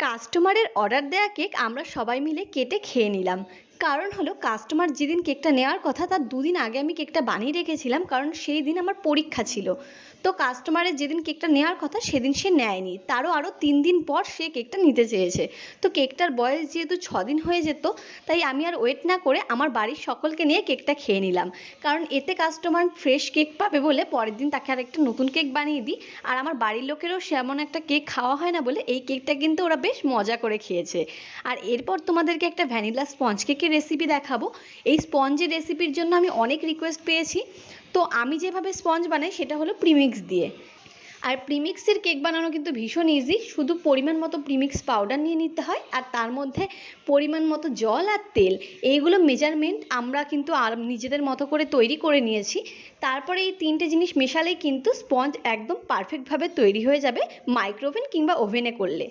কাস্টমারের অর্ডার দেওয়া কেক আমরা সবাই মিলে কেটে খেয়ে নিলাম। কারণ হলো কাস্টমার যেদিন কেকটা নেওয়ার কথা তার দুদিন আগে আমি কেকটা বানিয়ে রেখেছিলাম, কারণ সেই দিন আমার পরীক্ষা ছিল। তো কাস্টমারের যেদিন কেকটা নেওয়ার কথা সেদিন সে নেয়নি, আরও 3 দিন পর সে কেকটা নিতে চেয়েছে। তো কেকটার বয়স যেহেতু 6 দিন হয়ে যেত, তাই আমি আর ওয়েট না করে আমার বাড়ির সকলকে নিয়ে কেকটা খেয়ে নিলাম। কারণ এতে কাস্টমার ফ্রেশ কেক পাবে বলে পরের দিন তাকে আর একটা নতুন কেক বানিয়ে দিই। আর আমার বাড়ির লোকেরও সেমন একটা কেক খাওয়া হয় না বলে এই কেকটা কিন্তু ওরা বেশ মজা করে খেয়েছে। আর এরপর তোমাদেরকে একটা ভ্যানিলা স্পঞ্জ কেকের রেসিপি দেখাবো। এই স্পঞ্জের রেসিপির জন্য আমি অনেক রিকোয়েস্ট পেয়েছি। তো আমি যেভাবে স্পঞ্জ বানাই সেটা হলো প্রিমিক্স দিয়ে। আর প্রিমিক্সের কেক বানানো কিন্তু ভীষণ ইজি। শুধু পরিমাণ মতো প্রিমিক্স পাউডার নিয়ে নিতে হয়, আর তার মধ্যে পরিমাণ মতো জল আর তেল। এইগুলো মেজারমেন্ট আমরা কিন্তু আর নিজেদের মতো করে তৈরি করে নিয়েছি। তারপরে এই 3টে জিনিস মেশালেই কিন্তু স্পঞ্জ একদম পারফেক্টভাবে তৈরি হয়ে যাবে, মাইক্রোওভেন কিংবা ওভেনে করলে।